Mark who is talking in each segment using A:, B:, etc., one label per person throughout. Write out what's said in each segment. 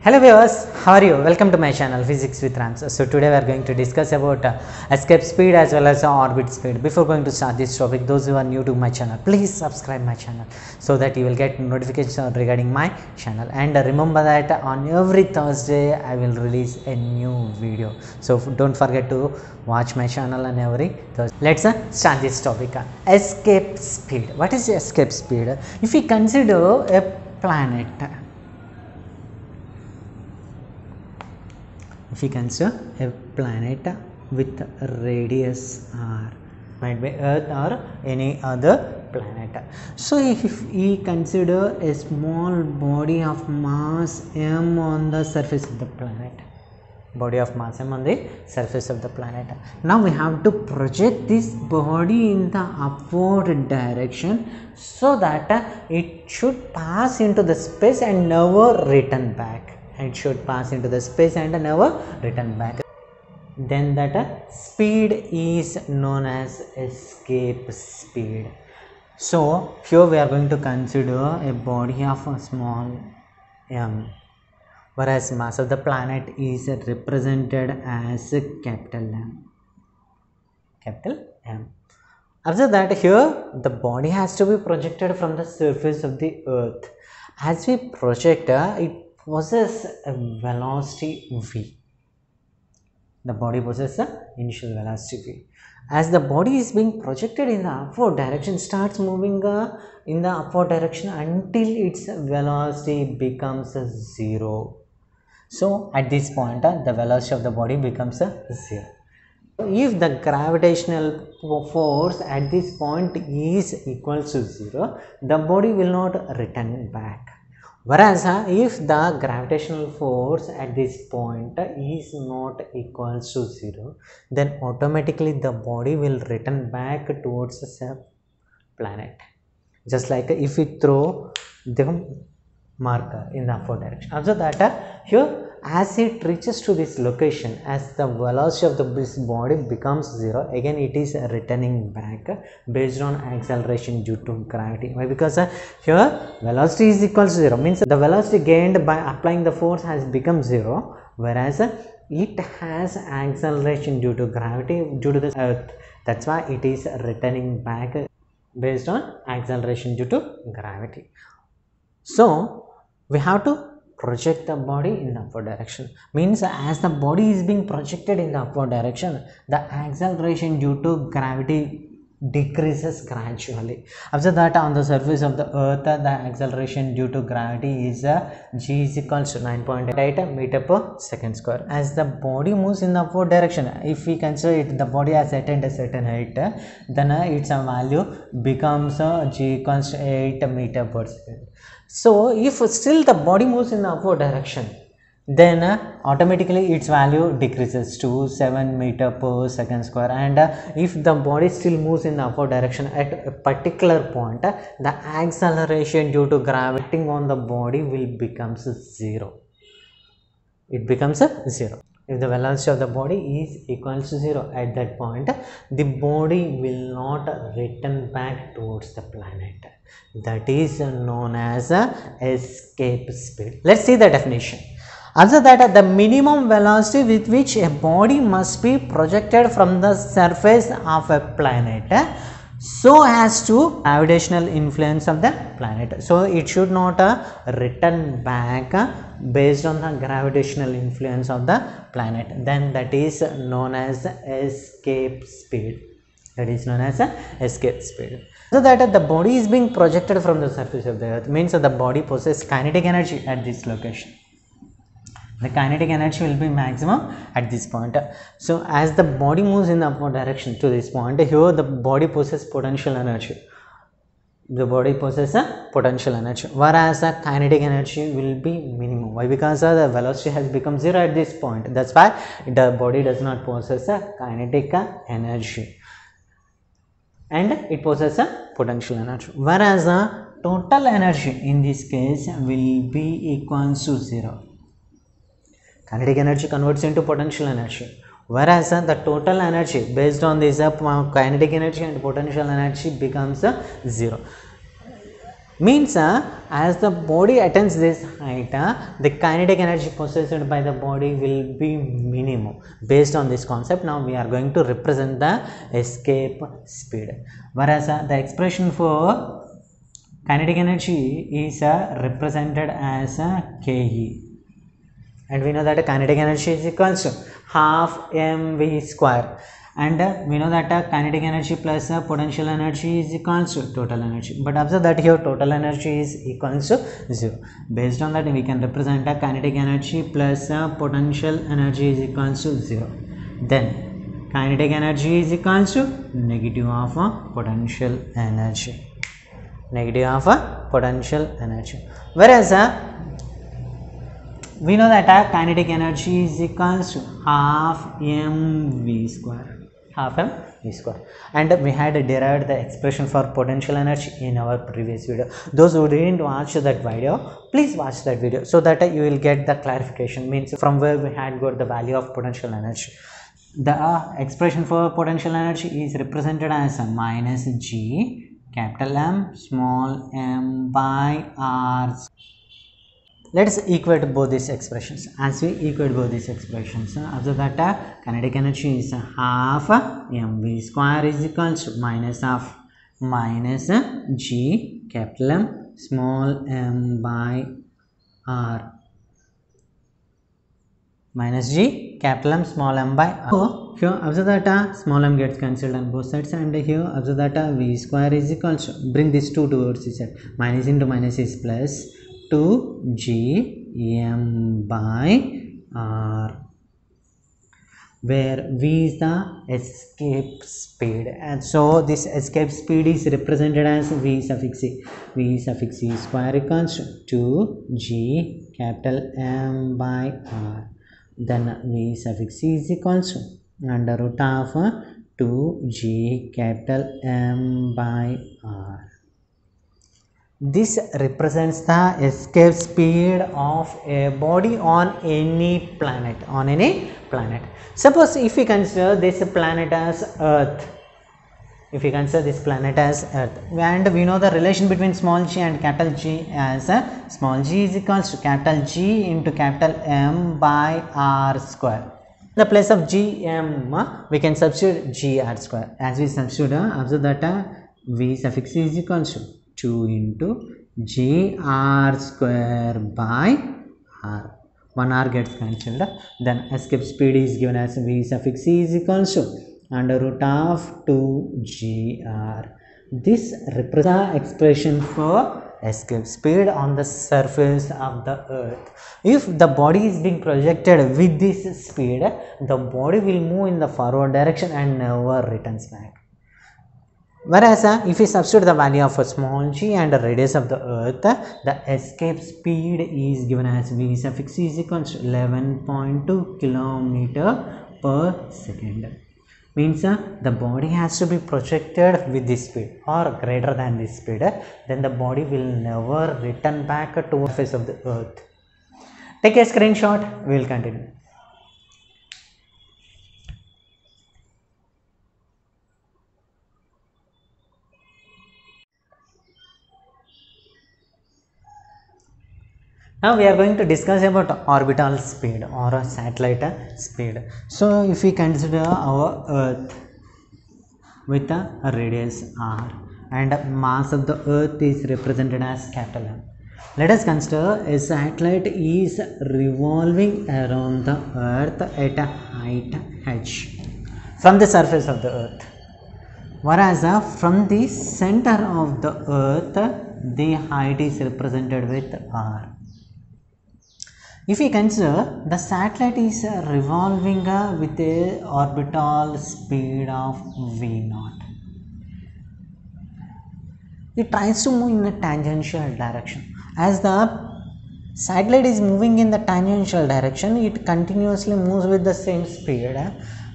A: Hello viewers, how are you? Welcome to my channel Physics with Rams. So today we are going to discuss about escape speed as well as orbit speed. Before going to start this topic, those who are new to my channel, please subscribe my channel so that you will get notifications regarding my channel. And remember that on every Thursday I will release a new video. So don't forget to watch my channel on every Thursday. Let's start this topic. Escape speed. What is escape speed? If we consider a planet, if we consider a planet with radius r, might be Earth or any other planet. So if we consider a small body of mass m on the surface of the planet, body of mass m on the surface of the planet, now we have to project this body in the upward direction so that it should pass into the space and never return back. It should pass into the space and never return back. Then that speed is known as escape speed. So here we are going to consider a body of a small m, whereas mass of the planet is represented as capital M. Capital M. Observe that here the body has to be projected from the surface of the earth. As we project, it possesses a velocity v. The body possesses an initial velocity v. As the body is being projected in the upward direction, starts moving in the upward direction until its velocity becomes 0. So at this point, the velocity of the body becomes 0. If the gravitational force at this point is equal to 0, the body will not return back. Whereas if the gravitational force at this point is not equal to 0, then automatically the body will return back towards the planet. Just like if we throw the marker in the upward direction. Observe that here, as it reaches to this location, as the velocity of this body becomes 0, again it is returning back based on acceleration due to gravity. Why? Because here velocity is equal to 0, means the velocity gained by applying the force has become 0, whereas it has acceleration due to gravity due to the earth. That's why it is returning back based on acceleration due to gravity. So we have to project the body in the upward direction. Means as the body is being projected in the upward direction, the acceleration due to gravity decreases gradually. Observe that on the surface of the earth, the acceleration due to gravity is g is equal to 9.8 meter per second square. As the body moves in the upward direction, if we consider it, the body has attained a certain height, then its value becomes g equals to 8 meter per second. So if still the body moves in the upward direction, then automatically its value decreases to 7 meter per second square. And if the body still moves in the upward direction, at a particular point the acceleration due to gravity on the body will becomes 0. It becomes 0. If the velocity of the body is equal to 0, at that point the body will not return back towards the planet. That is known as escape speed. Let's see the definition. Observe that the minimum velocity with which a body must be projected from the surface of a planet so as to gravitational influence of the planet. So it should not return back based on the gravitational influence of the planet. Then that is known as escape speed. That is known as escape speed. So that the body is being projected from the surface of the earth, means that the body possesses kinetic energy at this location. The kinetic energy will be maximum at this point. So as the body moves in the upward direction to this point, here the body possesses potential energy. The body possesses a potential energy, whereas the kinetic energy will be minimum. Why? Because the velocity has become 0 at this point. That's why the body does not possess a kinetic energy, and it possesses a potential energy, whereas the total energy in this case will be equal to 0. Kinetic energy converts into potential energy, whereas the total energy based on this kinetic energy and potential energy becomes 0. Means as the body attains this height, the kinetic energy possessed by the body will be minimum. Based on this concept, now we are going to represent the escape speed. Whereas the expression for kinetic energy is represented as Ke, and we know that kinetic energy is equals to half mv square, and we know that kinetic energy plus potential energy is equals to total energy. But observe that here total energy is equals to 0. Based on that, we can represent kinetic energy plus potential energy is equals to 0. Then kinetic energy is equals to negative of potential energy. Negative of potential energy. Whereas we know that kinetic energy is equals to half mv square. Half mv square. And we had derived the expression for potential energy in our previous video. Those who didn't watch that video, please watch that video so that you will get the clarification, means from where we had got the value of potential energy. The expression for potential energy is represented as minus G capital M small m by R. Let us equate both these expressions. As we equate both these expressions, observe that kinetic energy is half mv square is equals to minus of minus G capital M small m by R, minus G capital M small m by R. So here observe that small m gets cancelled on both sides, and here observe that v square is equals to, bring these two towards this side, minus into minus is plus 2g m by R, where v is the escape speed, and so this escape speed is represented as v suffix c. V suffix c square equals to 2g capital M by R. Then v suffix c is equals to under root of 2g capital M by R. This represents the escape speed of a body on any planet. Suppose if we consider this planet as Earth, and we know the relation between small g and capital G as small g is equals to capital G into capital M by R square. In the place of gm, we can substitute gr square. As we substitute, observe that v suffix c is equals to 2 into gr square by R. 1 R gets cancelled. Then escape speed is given as v suffix c is equals to under root of 2gr. This represents the expression for escape speed on the surface of the Earth. If the body is being projected with this speed, the body will move in the forward direction and never returns back. Whereas if we substitute the value of a small g and the radius of the Earth, the escape speed is given as v suffix c is equals to 11.2 km per second. Means the body has to be projected with this speed or greater than this speed, then the body will never return back to the surface of the Earth. Take a screenshot, we will continue. Now we are going to discuss about orbital speed or a satellite speed. So if we consider our Earth with a radius r and mass of the Earth is represented as capital M. Let us consider a satellite is revolving around the Earth at a height h from the surface of the Earth, whereas from the center of the Earth the height is represented with r. If we consider the satellite is revolving with a orbital speed of v0, it tries to move in a tangential direction. As the satellite is moving in the tangential direction, it continuously moves with the same speed,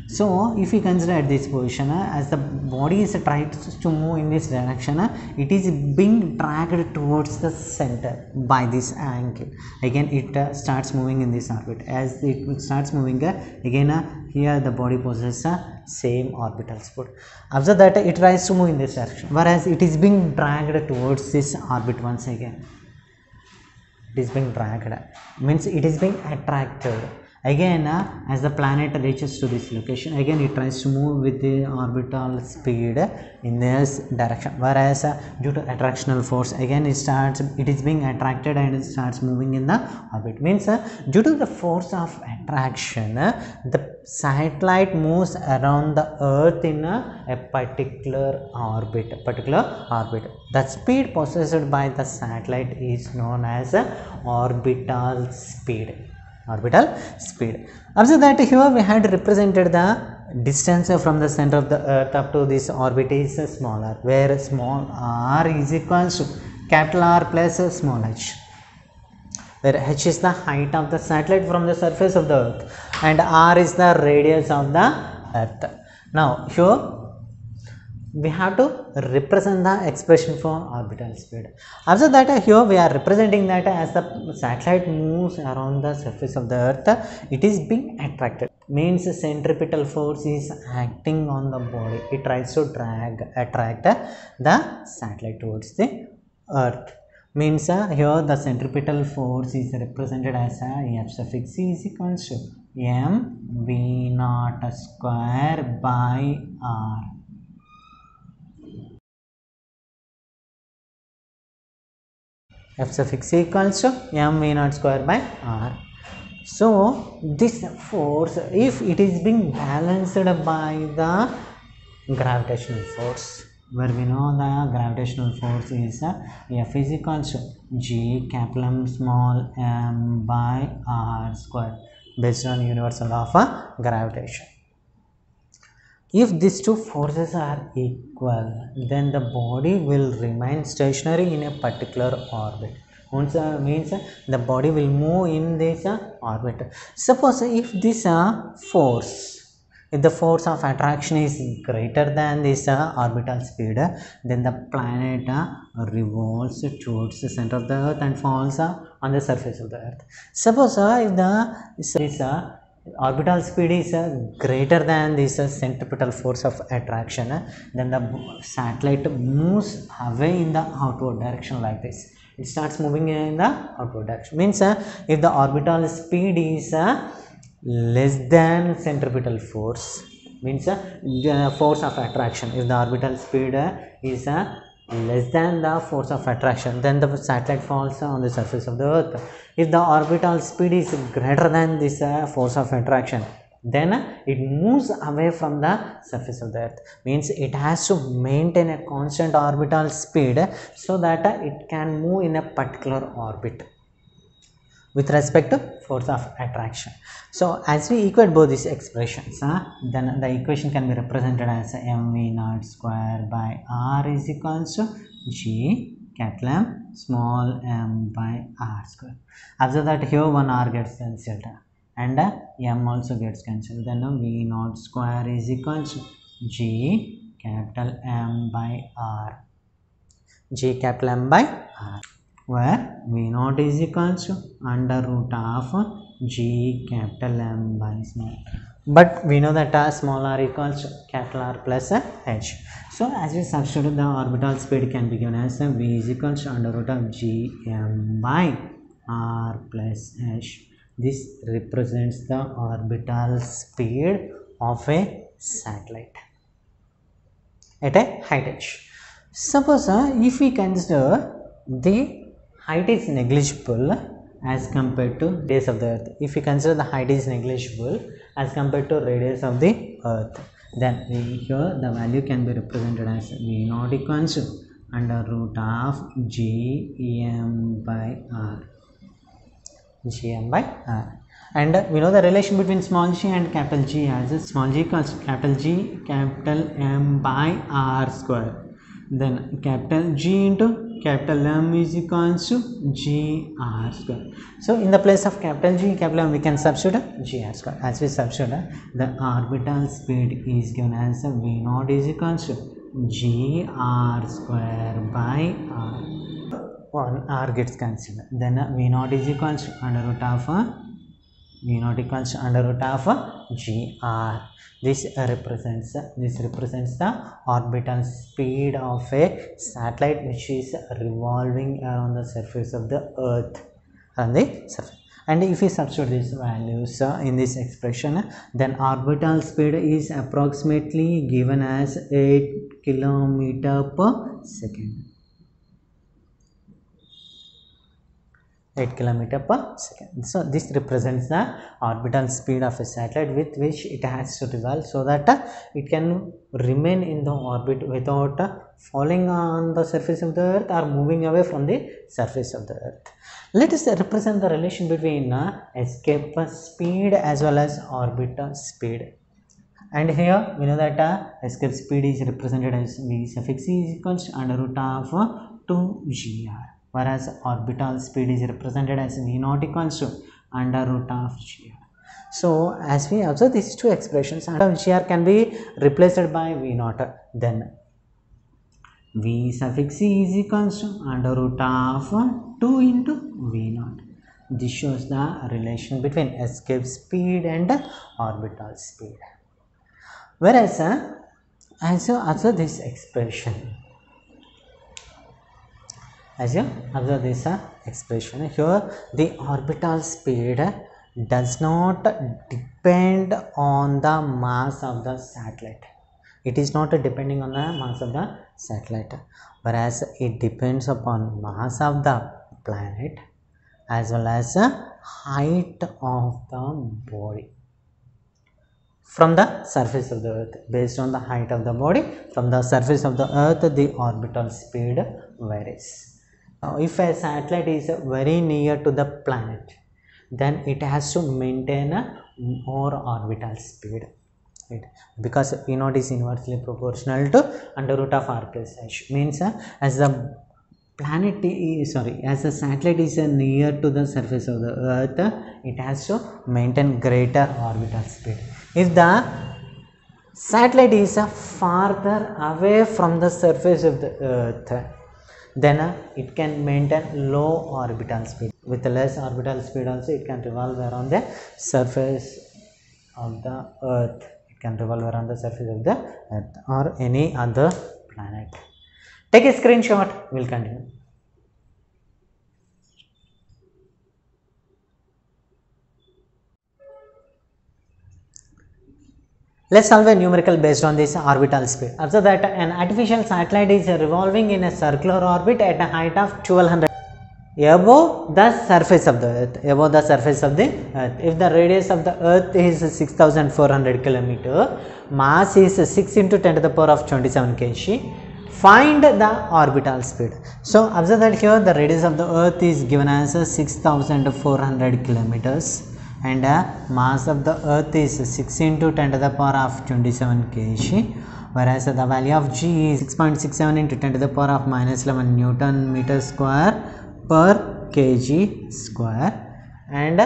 A: So if we consider at this position, as the body is trying to move in this direction, it is being dragged towards the center by this angle. Again it starts moving in this orbit. As it starts moving, again here the body possesses same orbital speed. Observe that it tries to move in this direction, whereas it is being dragged towards this orbit once again. It is being dragged, means it is being attracted. Again as the planet reaches to this location, again it tries to move with the orbital speed in this direction, whereas due to attractional force, again it is being attracted and it starts moving in the orbit. Means due to the force of attraction, the satellite moves around the earth in a particular orbit. The speed possessed by the satellite is known as orbital speed. Observe that here we had represented the distance from the center of the earth up to this orbit is small r, where small r is equals to capital R plus small h, where h is the height of the satellite from the surface of the earth and r is the radius of the earth. Now here we have to represent the expression for orbital speed. Observe that here we are representing that as the satellite moves around the surface of the earth, it is being attracted. Means centripetal force is acting on the body. It tries to attract the satellite towards the earth. Means here the centripetal force is represented as F suffix c is equals to m v naught square by r. F suffix c equals to m v naught square by r. So this force, if it is being balanced by the gravitational force, where we know the gravitational force is F is equals to g capital M small m by r square, based on universal law of gravitation. If these two forces are equal, then the body will remain stationary in a particular orbit. Means the body will move in this orbit. Suppose if this if the force of attraction is greater than this orbital speed, then the planet revolves towards the center of the earth and falls on the surface of the earth. Suppose if orbital speed is greater than this centripetal force of attraction, then the satellite moves away in the outward direction like this. It starts moving in the outward direction. Means if the orbital speed is less than centripetal force, means the force of attraction, if the orbital speed is less than the force of attraction, then the satellite falls on the surface of the earth. If the orbital speed is greater than this force of attraction, then it moves away from the surface of the earth. Means it has to maintain a constant orbital speed so that it can move in a particular orbit with respect to force of attraction. So as we equate both these expressions, then the equation can be represented as mv naught square by r is equals to g capital M small m by r square. Observe that here one r gets cancelled and m also gets cancelled. Then v naught square is equals to g capital M by r. G capital M by r, where v naught is equals to under root of g capital M by small. But we know that small r equals to capital R plus h. So as we substitute, the orbital speed can be given as v is equals to under root of g m by r plus h. This represents the orbital speed of a satellite at a height h. Suppose if we consider the height is negligible as compared to radius of the earth. If we consider the height is negligible as compared to radius of the earth, then here the value can be represented as v naught equals to under root of g m by r. Gm by r. And we know the relation between small g and capital G as small g equals to capital G capital M by r square. Then capital G into capital M is equals to GR square. So in the place of capital G, capital M, we can substitute GR square. As we substitute, the orbital speed is given as V0 is equals to GR square by R. One R gets cancelled. Then V0 is equals to under root of V0 equals to under root of GR. This represents the orbital speed of a satellite which is revolving around the surface of the Earth. And if we substitute these values in this expression, then orbital speed is approximately given as 8 km per second. 8 km per second. So this represents the orbital speed of a satellite with which it has to revolve, so that it can remain in the orbit without falling on the surface of the Earth or moving away from the surface of the Earth. Let us represent the relation between escape speed as well as orbital speed. And here we know that escape speed is represented as V suffix E is equals to under root of 2gr. Whereas orbital speed is represented as V0 equals to under root of gr. So as we observe these two expressions, under gr can be replaced by V0. Then V suffix E is equals to under root of 2 into V0. This shows the relation between escape speed and orbital speed. Whereas as you observe this expression, here the orbital speed does not depend on the mass of the satellite. It is not depending on the mass of the satellite, whereas it depends upon mass of the planet as well as height of the body from the surface of the Earth. Based on the height of the body from the surface of the Earth, the orbital speed varies. Now, if a satellite is very near to the planet, then it has to maintain a more orbital speed, right? Because V0 is inversely proportional to under root of R plus H. Means as the planet is, as the satellite is near to the surface of the Earth, it has to maintain greater orbital speed. If the satellite is farther away from the surface of the Earth, then it can maintain low orbital speed. With less orbital speed also, it can revolve around the surface of the Earth. It can revolve around the surface of the Earth or any other planet. Take a screenshot. We'll continue. Let's solve a numerical based on this orbital speed. Observe that an artificial satellite is revolving in a circular orbit at a height of 1200 above the surface of the Earth. Above the surface of the Earth. If the radius of the Earth is 6400 km, mass is 6 into 10 to the power of 27 kg. Find the orbital speed. So observe that here the radius of the Earth is given as 6400 kilometers. And mass of the Earth is 6 into 10 to the power of 27 kg, whereas the value of G is 6.67 into 10 to the power of minus 11 Newton meter square per kg square, and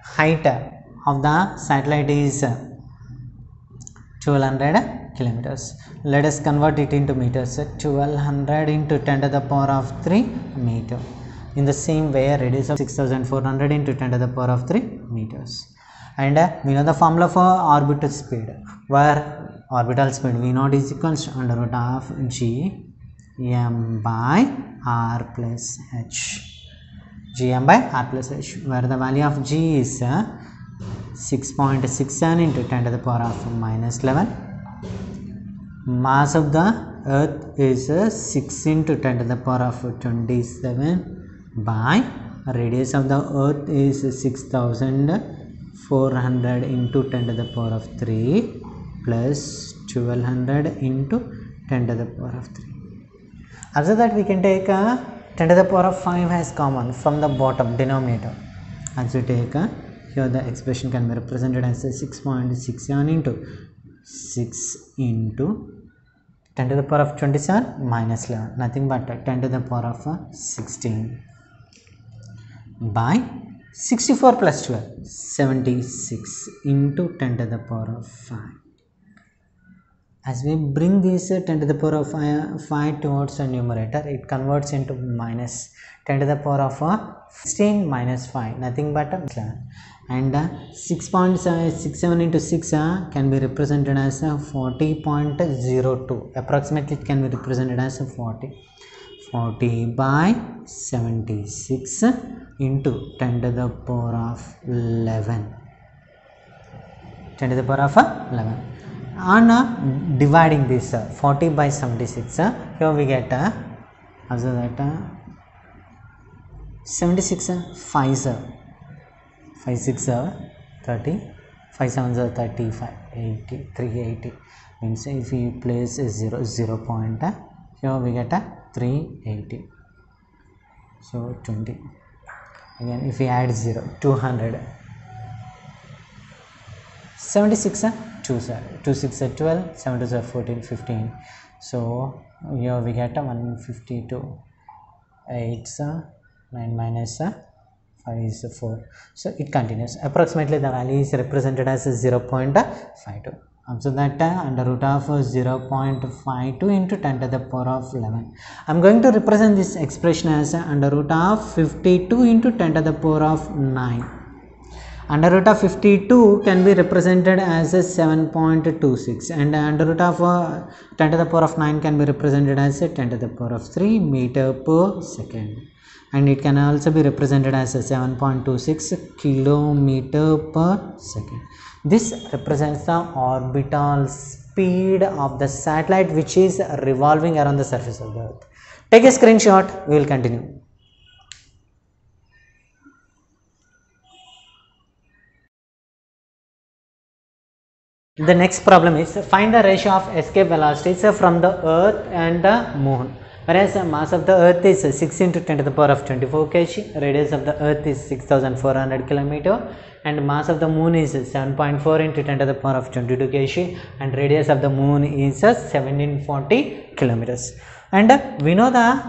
A: height of the satellite is 1200 kilometers. Let us convert it into meters. 1200 into 10 to the power of 3 meter. In the same way, radius of 6400 into 10 to the power of 3 meters. And we know the formula for orbital speed, where orbital speed V0 is equals to under root of G m by R plus H. G m by R plus H, where the value of G is 6.67 into 10 to the power of minus 11. Mass of the Earth is 6 into 10 to the power of 27 by radius of the Earth is 6400 into 10 to the power of 3 plus 1200 into 10 to the power of 3. After that, we can take 10 to the power of 5 as common from the bottom denominator. As we take here, the expression can be represented as 6.67 into 6 into 10 to the power of 27 minus 11, nothing but 10 to the power of 16 by 64 plus 12, 76 into 10 to the power of 5. As we bring this 10 to the power of 5 towards a numerator, it converts into minus 10 to the power of 16 minus 5, nothing but 11. And 6.67 into 6 can be represented as 40.02. Approximately it can be represented as 40 by 76 into 10 to the power of 11. 10 to the power of 11. On dividing this 40 by 76, here we get also that 76 5 6 30, 5 7 35, 80, 380, means if we place 0 point, here we get 380, so 20. Again if we add 0, 200, 76 2 6 12, 7 2 14, 15, so here we get 152, 8 9 minus 5 is 4, so it continues. Approximately the value is represented as 0.52. Observe that under root of 0.52 into 10 to the power of 11. I am going to represent this expression as under root of 52 into 10 to the power of 9. Under root of 52 can be represented as 7.26, and under root of 10 to the power of 9 can be represented as 10 to the power of 3 meter per second, and it can also be represented as 7.26 kilometer per second. This represents the orbital speed of the satellite which is revolving around the surface of the earth. Take a screenshot, we will continue. The next problem is find the ratio of escape velocities from the earth and the moon. Whereas mass of the earth is 6 into 10 to the power of 24 kg, radius of the earth is 6400 km, and mass of the moon is 7.4 into 10 to the power of 22 kg, and radius of the moon is 1740 kilometers. And we know the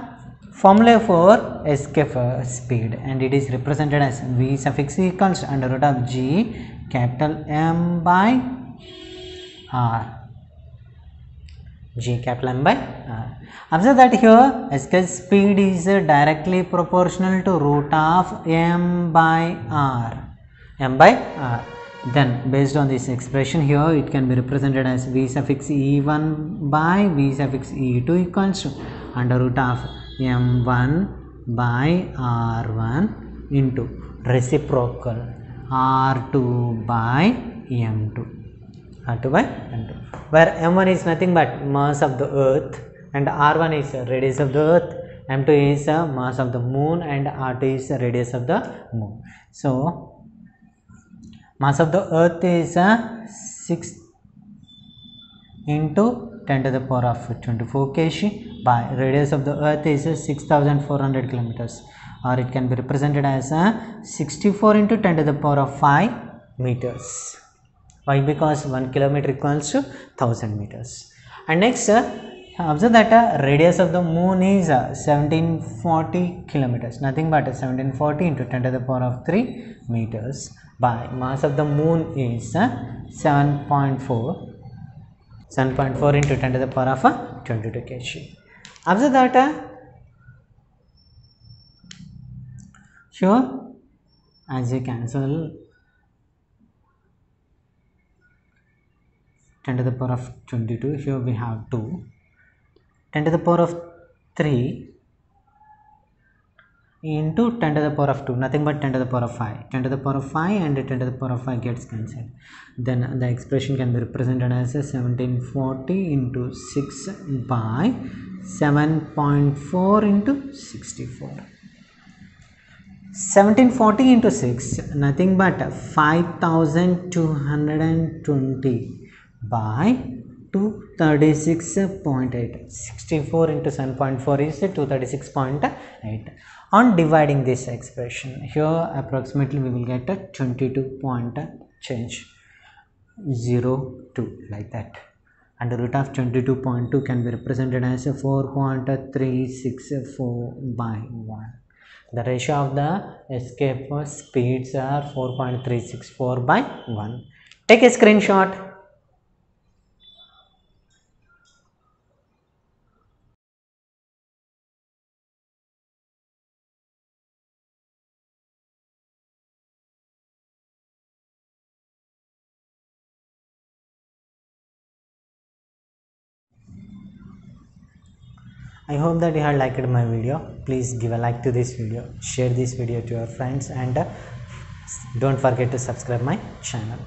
A: formula for escape speed, and it is represented as v suffix equals under root of g capital M by R. G capital M by R. Observe that here escape speed is directly proportional to root of M by R. M by R. Then based on this expression here, it can be represented as v suffix E1 by v suffix E2 equals to under root of M1 by R1 into reciprocal R2 by M2. R2 by M2, where M1 is nothing but mass of the earth, and R1 is radius of the earth, M2 is mass of the moon, and R2 is radius of the moon. So mass of the earth is 6 into 10 to the power of 24 kg by radius of the earth is 6400 kilometers, or it can be represented as 64 into 10 to the power of 5 meters. Why? Because 1 kilometer equals to 1000 meters. And next observe that radius of the moon is 1740 kilometers, nothing but 1740 into 10 to the power of 3 meters by mass of the moon is 7.4 into 10 to the power of 22 kg. Observe that here as we cancel 10 to the power of 22, here we have 2, 10 to the power of 3 into 10 to the power of 2, nothing but 10 to the power of 5, 10 to the power of 5 and 10 to the power of 5 gets cancelled. Then the expression can be represented as 1740 into 6 by 7.4 into 64. 1740 into 6, nothing but 5220 by 236.8. 64 into 7.4 is 236.8. On dividing this expression, here approximately we will get a 22 point change, 0 2 like that. and the root of 22.2 can be represented as 4.364 by 1. The ratio of the escape speeds are 4.364 by 1. Take a screenshot. I hope that you have liked my video. Please give a like to this video, share this video to your friends, and don't forget to subscribe my channel.